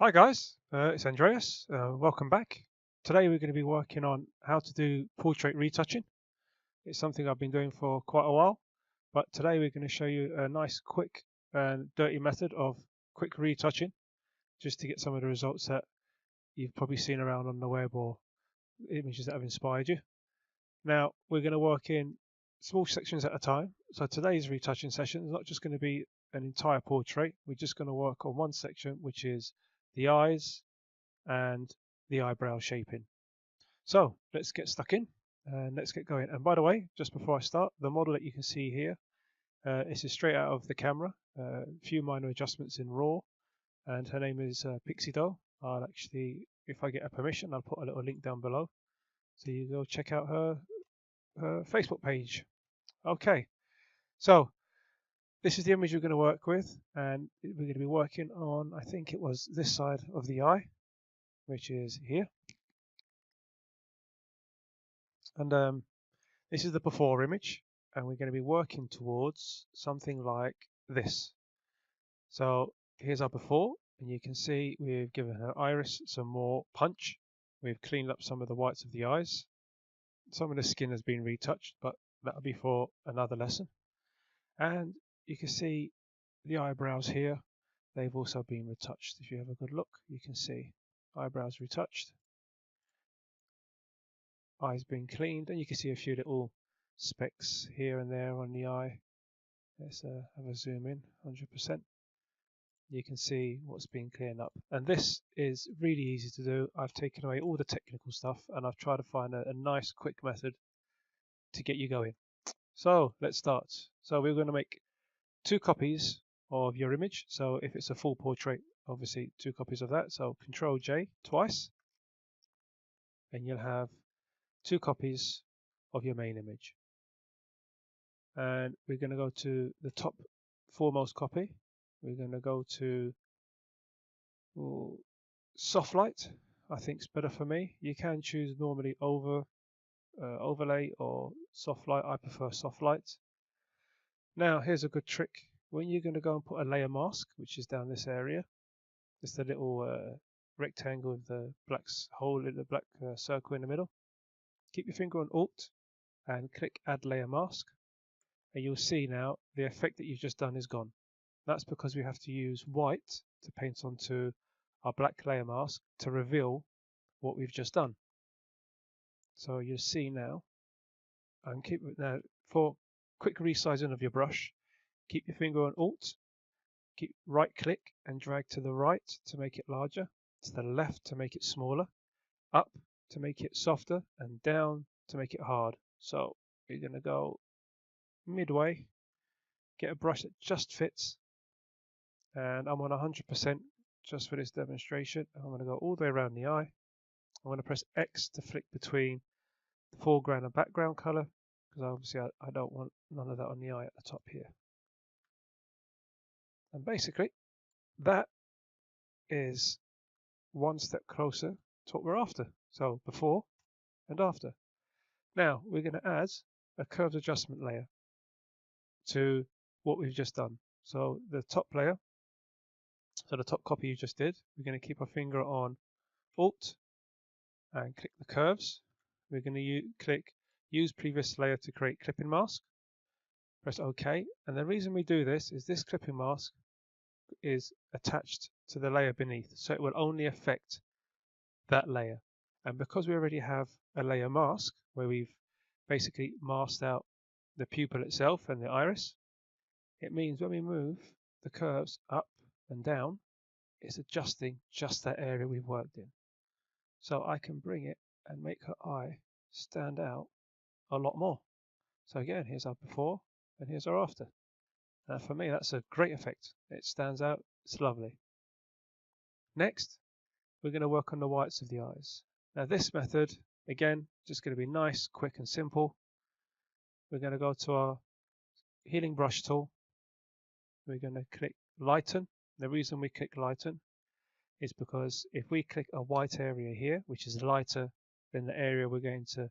Hi guys, it's Andreas. Welcome back. Today we're going to be working on how to do portrait retouching. It's something I've been doing for quite a while, but today we're going to show you a nice, quick and dirty method of quick retouching, just to get some of the results that you've probably seen around on the web or images that have inspired you. Now we're going to work in small sections at a time. So today's retouching session is not just going to be an entire portrait. We're just going to work on one section, which is the eyes and the eyebrow shaping. So let's get stuck in and let's get going. And by the way, just before I start, the model that you can see here, this is straight out of the camera. A few minor adjustments in RAW, and her name is Pixie Doll. I'll actually, if I get a permission, I'll put a little link down below, so you go check out her Facebook page. Okay, so this is the image we're going to work with, and we're going to be working on, I think it was this side of the eye, which is here. And this is the before image, and we're going to be working towards something like this. So here's our before, and you can see we've given her iris some more punch. We've cleaned up some of the whites of the eyes. Some of the skin has been retouched, but that'll be for another lesson. And you can see the eyebrows here. They've also been retouched. If you have a good look, you can see eyebrows retouched, eyes being cleaned, and you can see a few little specks here and there on the eye. Let's have a zoom in 100%. You can see what's been cleaned up, and this is really easy to do. I've taken away all the technical stuff and I've tried to find a nice quick method to get you going. So let's start. So we're going to make 2 copies of your image. So if it's a full portrait, obviously 2 copies of that. So Control J twice, and you'll have 2 copies of your main image. And we're going to go to the top foremost copy. We're going to go to soft light. I think is better for me. You can choose normally overlay or soft light. I prefer soft light. Now here's a good trick. When you're going to go and put a layer mask, which is down this area, just a little rectangle with the black hole in the black circle in the middle, keep your finger on Alt and click Add Layer Mask, and you'll see now the effect that you've just done is gone. That's because we have to use white to paint onto our black layer mask to reveal what we've just done. So you'll see now, and keep it now for quick resizing of your brush, keep your finger on Alt, keep right click and drag to the right to make it larger, to the left to make it smaller, up to make it softer, and down to make it hard. So you're going to go midway, get a brush that just fits, and I'm on 100% just for this demonstration. I'm going to go all the way around the eye. I'm going to press X to flick between the foreground and background color, because obviously I don't want none of that on the eye at the top here. And basically that is one step closer to what we're after. So before and after. Now we're going to add a curved adjustment layer to what we've just done. So the top layer, so the top copy you just did, we're going to keep our finger on Alt and click the curves. We're going to click Use Previous Layer to create clipping mask. Press OK. And the reason we do this is this clipping mask is attached to the layer beneath, so it will only affect that layer. And because we already have a layer mask where we've basically masked out the pupil itself and the iris, it means when we move the curves up and down, it's adjusting just that area we've worked in. So I can bring it and make her eye stand out a lot more. So again, here's our before and here's our after. Now for me, that's a great effect. It stands out, it's lovely. Next, we're going to work on the whites of the eyes. Now this method, again, just going to be nice, quick and simple. We're going to go to our healing brush tool. We're going to click lighten. The reason we click lighten is because if we click a white area here, which is lighter than the area we're going to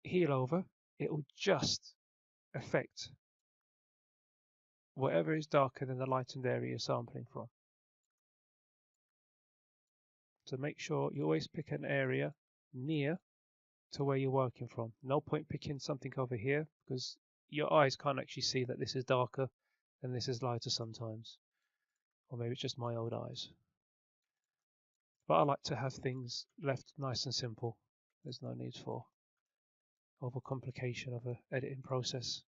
heal over, it will just affect whatever is darker than the lightened area you're sampling from. So make sure you always pick an area near to where you're working from. No point picking something over here because your eyes can't actually see that this is darker and this is lighter sometimes. Or maybe it's just my old eyes. But I like to have things left nice and simple. There's no need for overcomplication of an editing process.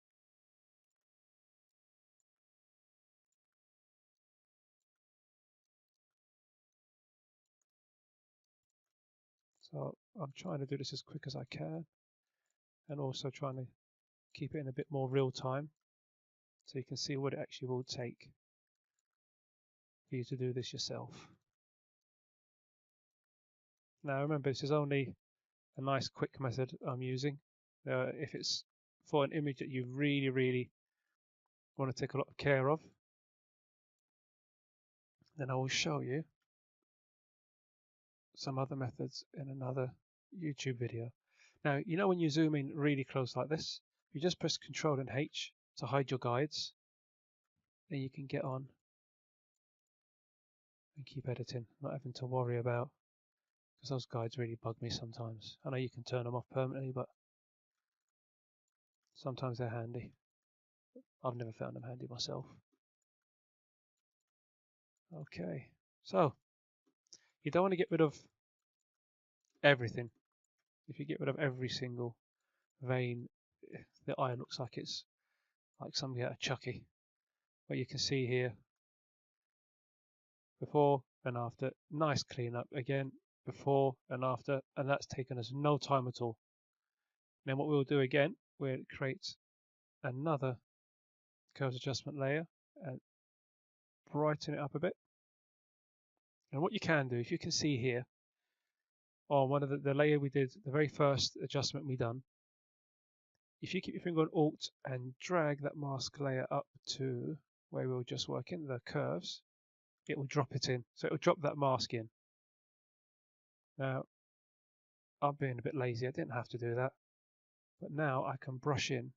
So I'm trying to do this as quick as I can and also trying to keep it in a bit more real time so you can see what it actually will take for you to do this yourself. Now remember, this is only a nice quick method I'm using. If it's for an image that you really want to take a lot of care of, then I will show you some other methods in another YouTube video. Now, you know when you zoom in really close like this, you just press Ctrl and H to hide your guides, and you can get on and keep editing, not having to worry about, because those guides really bug me sometimes. I know you can turn them off permanently, but sometimes they're handy. I've never found them handy myself. Okay, so you don't want to get rid of everything. If you get rid of every single vein, the eye looks like it's like something out of Chucky. But you can see here, before and after, nice cleanup again, before and after, and that's taken us no time at all. Then what we'll do again, we'll create another curves adjustment layer and brighten it up a bit. And what you can do, if you can see here, on one of the layer we did, the very first adjustment we done, if you keep your finger on Alt and drag that mask layer up to where we were just working, the curves, it will drop it in. So it will drop that mask in. Now, I'm being a bit lazy, I didn't have to do that. But now I can brush in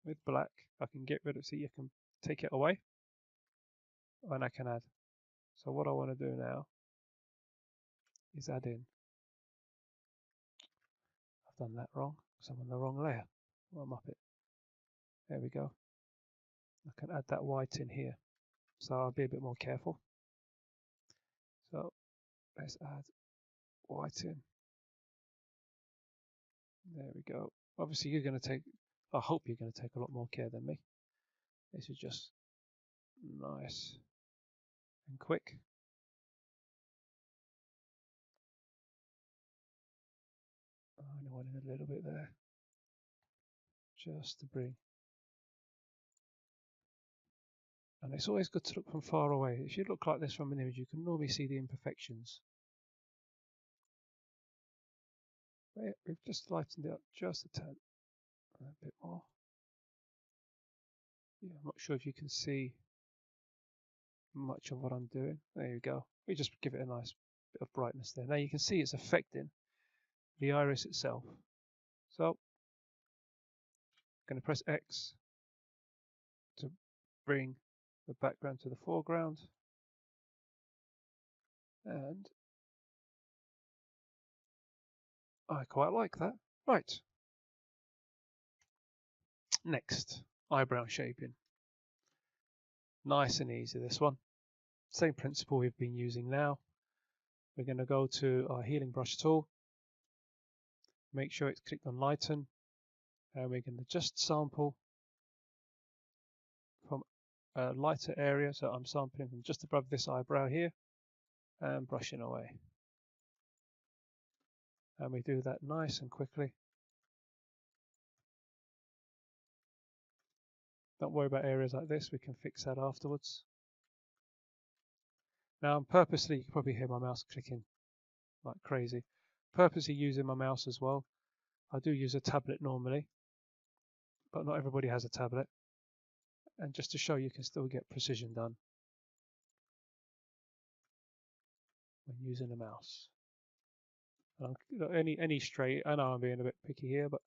with black. I can get rid of, see, you can take it away and I can add. So what I want to do now is add in. I've done that wrong because I'm on the wrong layer. Well, I'm up it. There we go. I can add that white in here. So I'll be a bit more careful. So let's add white in. There we go. Obviously you're going to take, I hope you're going to take a lot more care than me. This is just nice and quick. I only wanted a little bit there, just to bring. And it's always good to look from far away. If you look like this from an image, you can normally see the imperfections. But yeah, we've just lightened it up just a tad, a bit more. Yeah, I'm not sure if you can see much of what I'm doing. There you go. We just give it a nice bit of brightness there. Now you can see it's affecting the iris itself. So I'm going to press X to bring the background to the foreground, and I quite like that. Right, next, eyebrow shaping. Nice and easy, this one. Same principle we've been using now. We're going to go to our healing brush tool, make sure it's clicked on lighten, and we're going to just sample from a lighter area. So I'm sampling from just above this eyebrow here and brushing away. And we do that nice and quickly. Don't worry about areas like this, we can fix that afterwards. Now I'm purposely, you can probably hear my mouse clicking like crazy, purposely using my mouse as well. I do use a tablet normally, but not everybody has a tablet. And just to show you can still get precision done when using a mouse. Any stray, I know I'm being a bit picky here, but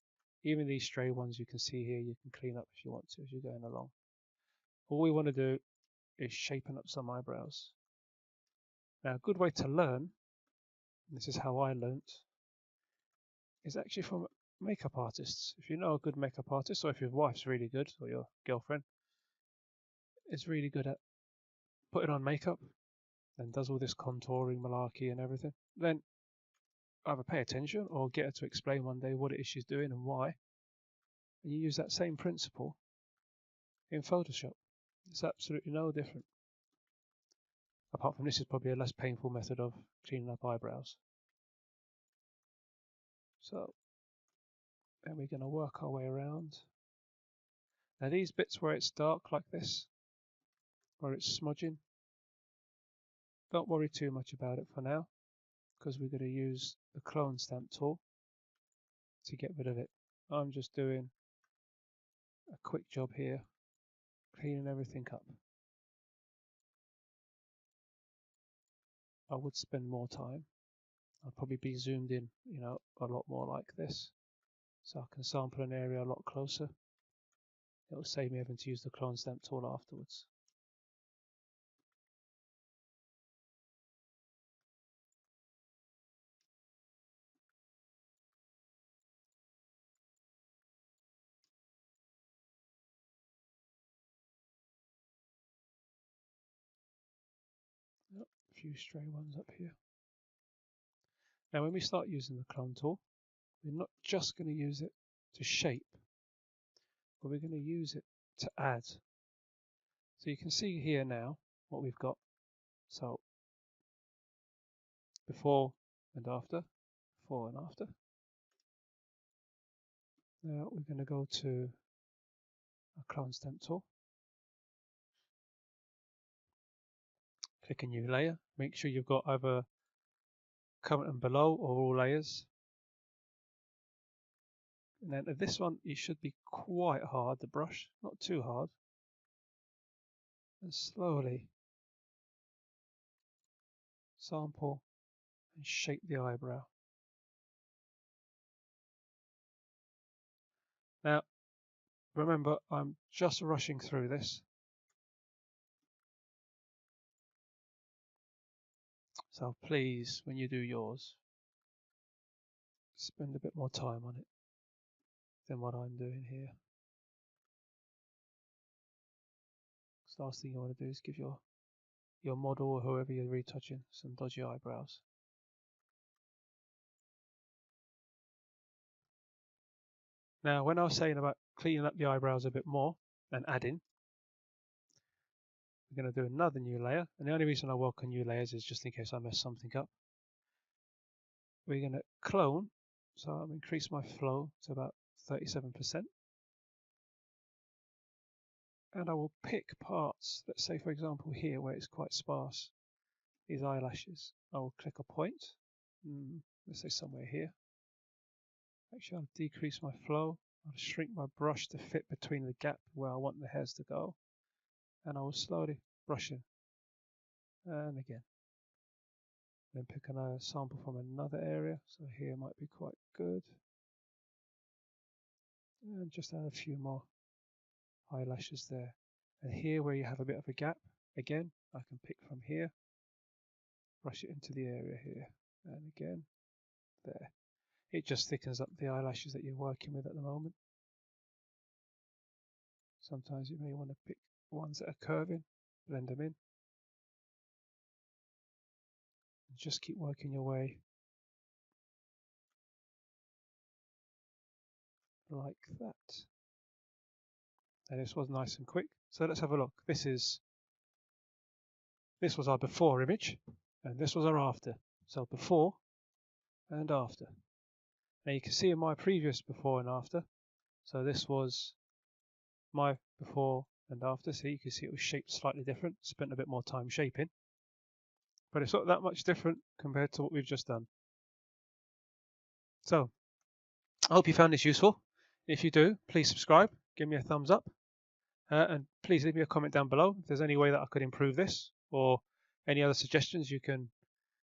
even these stray ones you can see here, you can clean up if you want to as you're going along. All we want to do is shapen up some eyebrows. Now, a good way to learn, and this is how I learnt, is actually from makeup artists. If you know a good makeup artist, or if your wife's really good, or your girlfriend is really good at putting on makeup and does all this contouring malarkey and everything, then either pay attention or get her to explain one day what it is she's doing and why. And you use that same principle in Photoshop. It's absolutely no different. Apart from this is probably a less painful method of cleaning up eyebrows. So then we're going to work our way around. Now these bits where it's dark like this, where it's smudging, don't worry too much about it for now, because we're going to use the clone stamp tool to get rid of it. I'm just doing a quick job here, cleaning everything up. I would spend more time. I'd probably be zoomed in, a lot more like this, so I can sample an area a lot closer. It will save me having to use the clone stamp tool afterwards. A few stray ones up here. Now when we start using the clone tool, we're not just going to use it to shape, but we're going to use it to add. So you can see here now what we've got. So before and after, before and after. Now we're going to go to our clone stamp tool. Click a new layer. Make sure you've got either current and below or all layers. And then this one, it should be quite hard, the brush, not too hard. And slowly sample and shape the eyebrow. Now, remember, I'm just rushing through this. So please, when you do yours, spend a bit more time on it than what I'm doing here. The last thing you want to do is give your model or whoever you're retouching some dodgy eyebrows. Now, when I was saying about cleaning up the eyebrows a bit more and adding, we're going to do another new layer. And the only reason I work on new layers is just in case I mess something up. We're going to clone, so I'll increase my flow to about 37%. And I will pick parts, let's say for example here where it's quite sparse, these eyelashes. I will click a point, let's say somewhere here. Actually I'll decrease my flow, I'll shrink my brush to fit between the gap where I want the hairs to go. And I will slowly brush in. And again. Then pick another sample from another area, so here might be quite good. And just add a few more eyelashes there. And here where you have a bit of a gap, again, I can pick from here, brush it into the area here, and again, there. It just thickens up the eyelashes that you're working with at the moment. Sometimes you may want to pick ones that are curving, blend them in. And just keep working your way like that. And this was nice and quick. So let's have a look. This was our before image, and this was our after. So before and after. Now you can see in my previous before and after. So this was my before and after. So you can see it was shaped slightly different. Spent a bit more time shaping. But it's not that much different compared to what we've just done. So I hope you found this useful. If you do, please subscribe. Give me a thumbs up. And please leave me a comment down below if there's any way that I could improve this or any other suggestions you can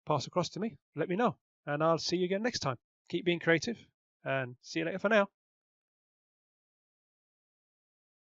pass across to me. Let me know, and I'll see you again next time. Keep being creative, and see you later for now.